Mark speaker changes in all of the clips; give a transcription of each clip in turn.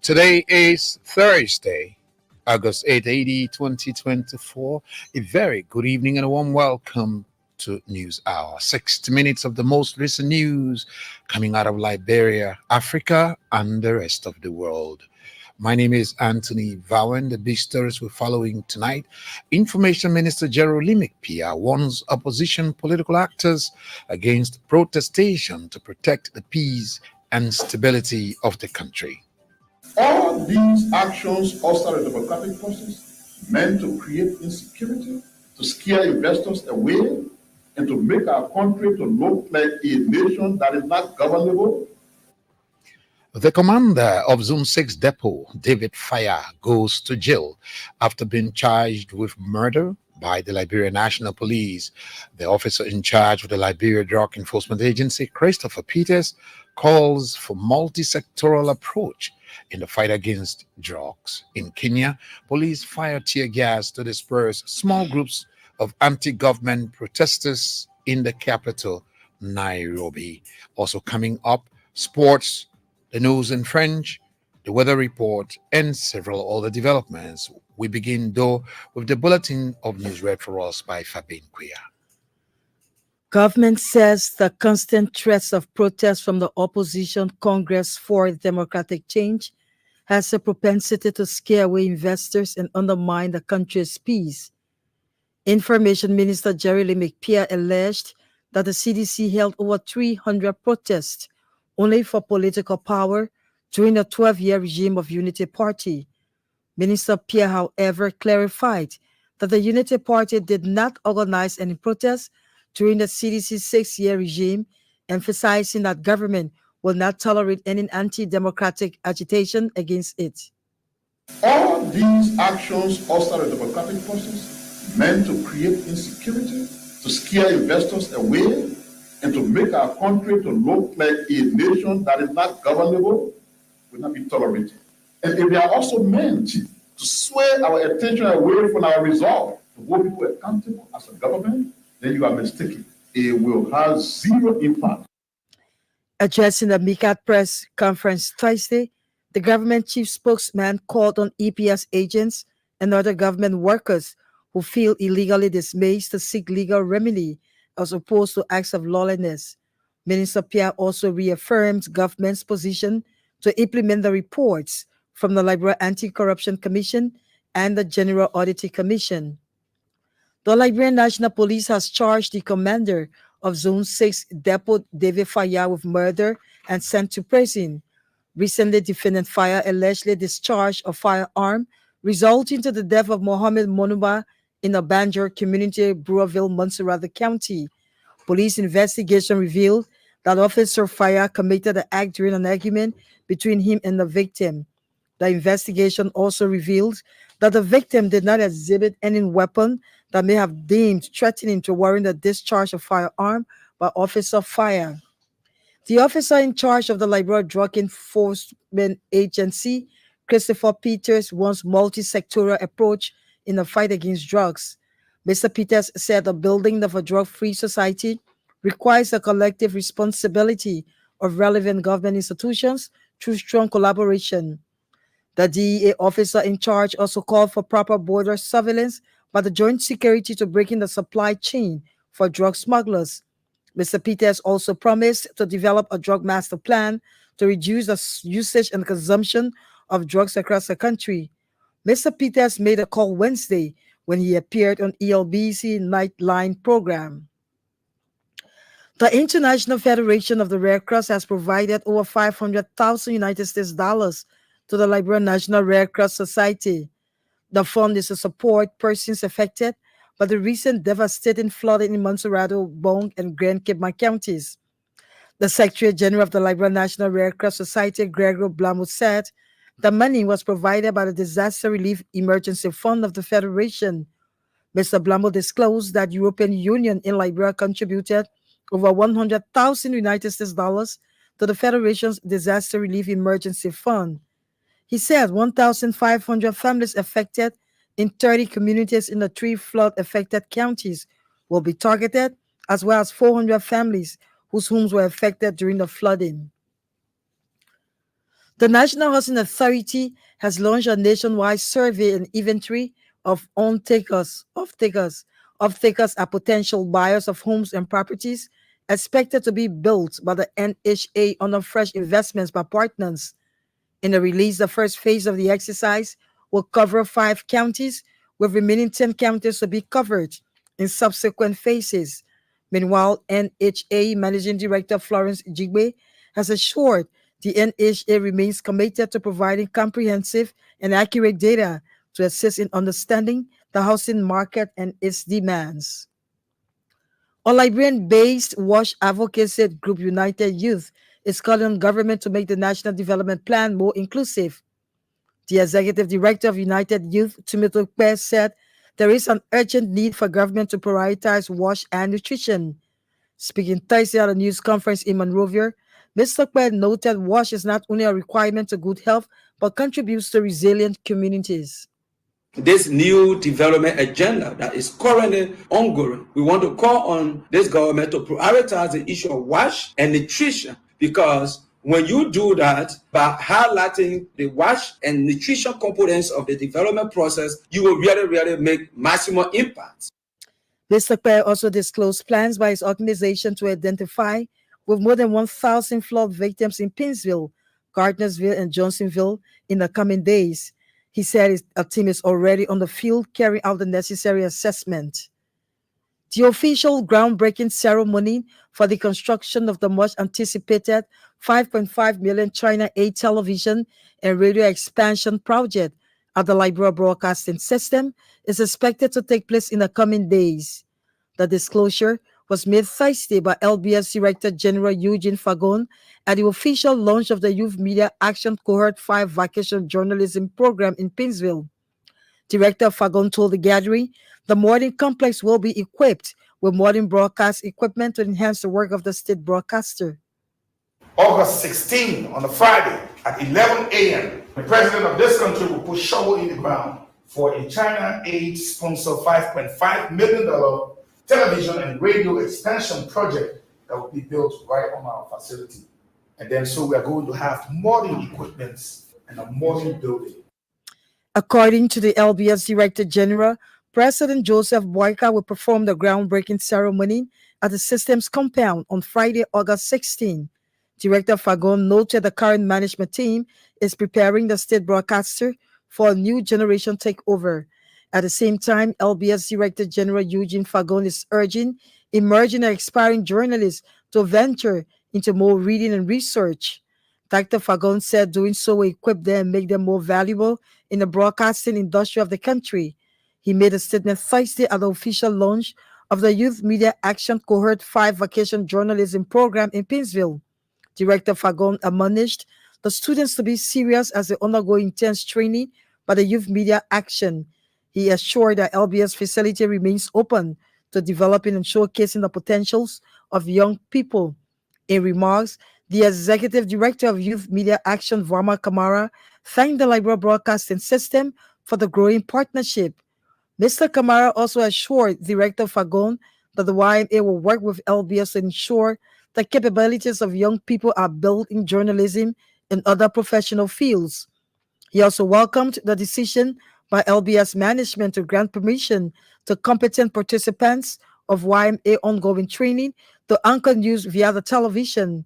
Speaker 1: Today is Thursday, August 8th, 2024. A very good evening and a warm welcome to News Hour. 60 minutes of the most recent news coming out of Liberia, Africa, and the rest of the world. My name is Anthony Vowen. The big stories we're following tonight. Information Minister Gerald Pia warns opposition political actors against protestation to protect the peace and stability of the country.
Speaker 2: All these actions foster a democratic process meant to create insecurity, to scare investors away, and to make our country to look like a nation that is not governable.
Speaker 1: The commander of Zone 6 Depot, David Fire, goes to jail after being charged with murder by the Liberia National Police. The officer in charge of the Liberia Drug Enforcement Agency, Christopher Peters, calls for multi-sectoral approach in the fight against drugs. In Kenya, police fired tear gas to disperse small groups of anti-government protesters in the capital, Nairobi. Also coming up, sports, the news in French, the weather report, and several other developments. We begin, though, with the bulletin of news read for us by Fabienne Quia.
Speaker 3: Government says the constant threats of protests from the opposition Congress for Democratic Change has a propensity to scare away investors and undermine the country's peace. Information Minister Jerry McPeer alleged that the CDC held over 300 protests only for political power during the 12-year regime of Unity Party. Minister Pierre, however, clarified that the Unity Party did not organize any protests during the CDC's 6-year regime, emphasizing that government will not tolerate any anti-democratic agitation against it.
Speaker 2: All these actions foster a democratic process meant to create insecurity, to scare investors away, and to make our country to look like a nation that is not governable, will not be tolerated. And if they are also meant to sway our attention away from our resolve to hold people accountable as a government, then you are mistaken. It will have zero impact.
Speaker 3: Addressing the MICAT press conference Thursday, the government chief spokesman called on EPS agents and other government workers who feel illegally dismissed to seek legal remedy as opposed to acts of lawlessness. Minister Pierre also reaffirmed government's position to implement the reports from the Liberia Anti-Corruption Commission and the General Auditing Commission. The Liberian National Police has charged the commander of Zone 6 Depot David Faya with murder and sent to prison. Recently, defendant Faya allegedly discharged a firearm, resulting to the death of Mohammed Monuba in a Banjur community, Brewerville, Montserrat County. Police investigation revealed that Officer Faya committed the act during an argument between him and the victim. The investigation also revealed that the victim did not exhibit any weapon that may have deemed threatening to warrant the discharge of firearm by Officer Faya. The officer in charge of the Liberia Drug Enforcement Agency, Christopher Peters, wants multi-sectoral approach in the fight against drugs. Mr. Peters said the building of a drug-free society requires a collective responsibility of relevant government institutions through strong collaboration. The DEA officer in charge also called for proper border surveillance by the Joint Security to break in the supply chain for drug smugglers. Mr. Peters also promised to develop a drug master plan to reduce the usage and consumption of drugs across the country. Mr. Peters made a call Wednesday when he appeared on ELBC Nightline program. The International Federation of the Red Cross has provided over 500,000 United States dollars to the Liberian National Red Cross Society. The fund is to support persons affected by the recent devastating flooding in Montserrat, Bong, and Grand Cape counties. The Secretary General of the Liberian National Red Cross Society, Gregory Blamo, said the money was provided by the Disaster Relief Emergency Fund of the Federation. Mr. Blamo disclosed that European Union in Liberia contributed over 100,000 United States dollars to the Federation's Disaster Relief Emergency Fund. He said 1,500 families affected in 30 communities in the 3 flood-affected counties will be targeted, as well as 400 families whose homes were affected during the flooding. The National Housing Authority has launched a nationwide survey and inventory of off-takers are potential buyers of homes and properties expected to be built by the NHA under fresh investments by partners. In the release, the first phase of the exercise will cover 5 counties, with remaining 10 counties to be covered in subsequent phases. Meanwhile, NHA Managing Director Florence Jigbe has assured the NHA remains committed to providing comprehensive and accurate data to assist in understanding the housing market and its demands. A Liberian-based WASH advocacy group United Youth is calling on government to make the National Development Plan more inclusive. The executive director of United Youth, Tumitokpe, said there is an urgent need for government to prioritize WASH and nutrition. Speaking Thursday at a news conference in Monrovia, Mr. Kpe noted WASH is not only a requirement to good health, but contributes to resilient communities.
Speaker 4: This new development agenda that is currently ongoing, we want to call on this government to prioritize the issue of WASH and nutrition, because when you do that by highlighting the WASH and nutrition components of the development process, you will really make maximum impact.
Speaker 3: Mr. Kpe also disclosed plans by his organization to identify with more than 1,000 flood victims in Pinsville, Gardnersville, and Johnsonville in the coming days. He said a team is already on the field carrying out the necessary assessment. The official groundbreaking ceremony for the construction of the much anticipated 5.5 million China 8 television and radio expansion project at the Liberia Broadcasting System is expected to take place in the coming days. The disclosure was made Thursday by LBS Director General Eugene Fagon at the official launch of the Youth Media Action Cohort 5 Vacation Journalism Program in Pinsville. Director Fagon told the gathering the modern complex will be equipped with modern broadcast equipment to enhance the work of the state broadcaster.
Speaker 5: August 16, on a Friday at 11 a.m., the president of this country will put shovel in the ground for a China aid sponsored $5.5 million television and radio expansion project that will be built right on our facility. And then so we are going to have modern equipment and a modern building.
Speaker 3: According to the LBS Director General, President Joseph Boyka will perform the groundbreaking ceremony at the system's compound on Friday, August 16. Director Fagon noted the current management team is preparing the state broadcaster for a new generation takeover. At the same time, LBS Director General Eugene Fagon is urging emerging and aspiring journalists to venture into more reading and research. Dr. Fagon said doing so will equip them and make them more valuable in the broadcasting industry of the country. He made a statement Thursday at the official launch of the Youth Media Action Cohort 5 Vacation Journalism Program in Pinsville. Director Fagon admonished the students to be serious as they undergo intense training by the Youth Media Action. He assured that LBS facility remains open to developing and showcasing the potentials of young people. In remarks, the Executive Director of Youth Media Action, Varma Kamara, thanked the Liberia Broadcasting System for the growing partnership. Mr. Kamara also assured Director Fagon that the YMA will work with LBS to ensure the capabilities of young people are built in journalism and other professional fields. He also welcomed the decision by LBS management to grant permission to competent participants of YMA ongoing training to anchor news via the television.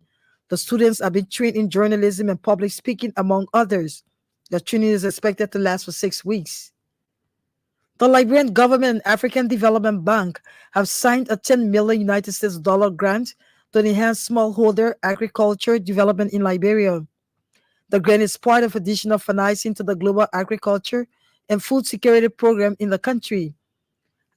Speaker 3: The students have been trained in journalism and public speaking, among others. The training is expected to last for 6 weeks. The Liberian government and African Development Bank have signed a $10 million United States grant to enhance smallholder agriculture development in Liberia. The grant is part of additional financing to the Global Agriculture and Food Security Program in the country.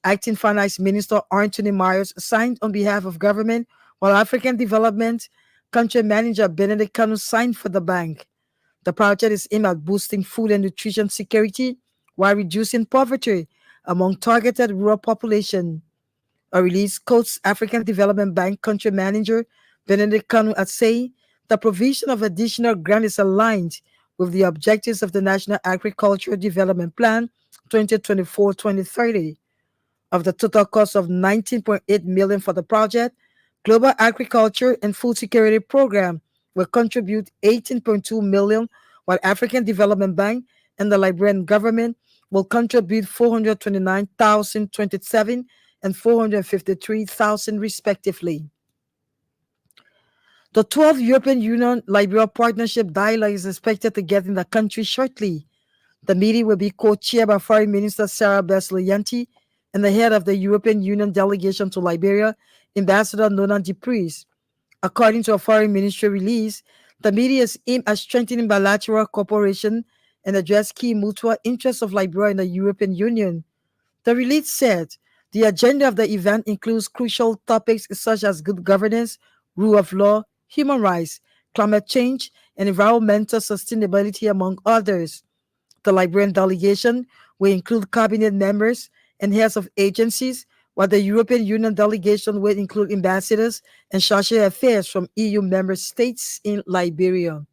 Speaker 3: Acting Finance Minister Anthony Myers signed on behalf of government, while African Development Country Manager Benedict Kanu signed for the bank. The project is aimed at boosting food and nutrition security while reducing poverty among targeted rural population. A release quotes African Development Bank Country Manager Benedict Kanu as saying the provision of additional grant is aligned with the objectives of the National Agricultural Development Plan 2024-2030. Of the total cost of $19.8 million for the project, Global Agriculture and Food Security Program will contribute $18.2 million while African Development Bank and the Liberian government will contribute 429,027 and 453,000 respectively. The 12th European Union Liberia Partnership Dialogue is expected to get in the country shortly. The meeting will be co-chaired by Foreign Minister Sarah Besleyanti and the head of the European Union delegation to Liberia, Ambassador Nona Dupris. According to a foreign ministry release, the meeting is aimed at strengthening bilateral cooperation and address key mutual interests of Liberia and the European Union. The release said the agenda of the event includes crucial topics such as good governance, rule of law, human rights, climate change, and environmental sustainability, among others. The Liberian delegation will include cabinet members and heads of agencies, while the European Union delegation will include ambassadors and chargé d'affaires from EU member states in Liberia.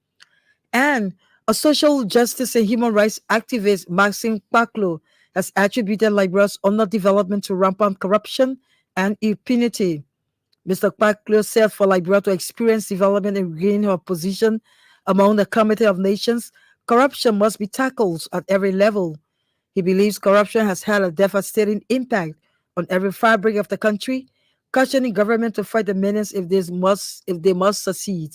Speaker 3: And a social justice and human rights activist, Maxime Kpaklo, has attributed Liberia's underdevelopment to rampant corruption and impunity. Mr. Kpaklo said for Liberia to experience development and regain her position among the Committee of Nations, corruption must be tackled at every level. He believes corruption has had a devastating impact on every fabric of the country, cautioning government to fight the menace if they must succeed.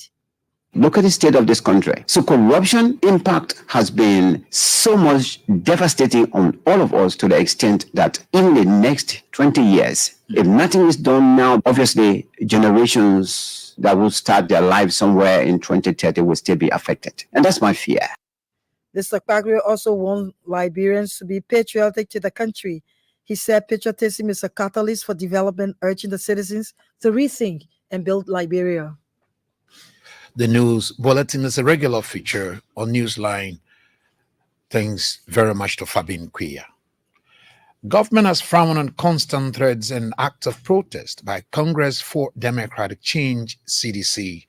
Speaker 6: Look at the state of this country. So corruption impact has been so much devastating on all of us to the extent that in the next 20 years, if nothing is done now, obviously generations that will start their lives somewhere in 2030 will still be affected. And that's my fear.
Speaker 3: Mr. Kpaklo also warned Liberians to be patriotic to the country. He said patriotism is a catalyst for development, urging the citizens to rethink and build Liberia.
Speaker 1: The news bulletin is a regular feature on Newsline. Thanks very much to Fabin Quia. Government has frowned on constant threats and acts of protest by Congress for Democratic Change, CDC.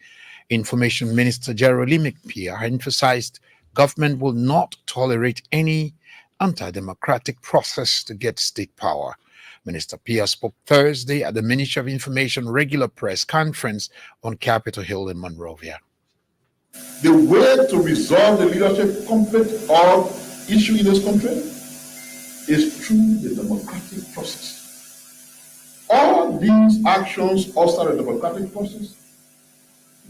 Speaker 1: Information Minister Jeremy Pia emphasized government will not tolerate any anti-democratic process to get state power. Minister Pia spoke Thursday at the Ministry of Information regular press conference on Capitol Hill in Monrovia.
Speaker 2: The way to resolve the leadership conflict or issue in this country is through the democratic process. All these actions outside the democratic process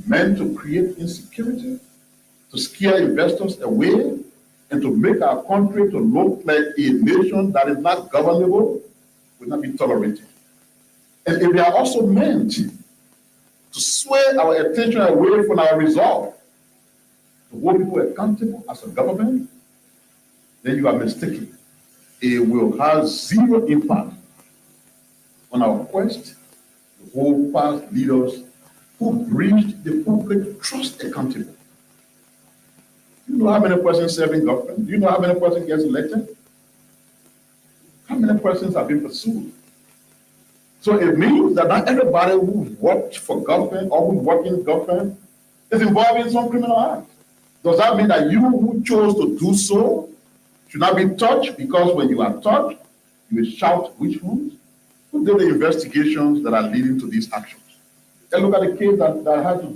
Speaker 2: meant to create insecurity, to scare investors away, and to make our country to look like a nation that is not governable will not be tolerated. And if they are also meant to sway our attention away from our resolve to hold people accountable as a government, then you are mistaken. It will have zero impact on our quest to hold past leaders who breached the public trust accountable. Do you know how many persons serve in government? Do you know how many persons get elected? How many persons have been pursued? So it means that not everybody who worked for government or who work in government is involved in some criminal act. Does that mean that you who chose to do so should not be touched? Because when you are touched, you will shout which ones? Who did the investigations that are leading to these actions? And look at the case that had to do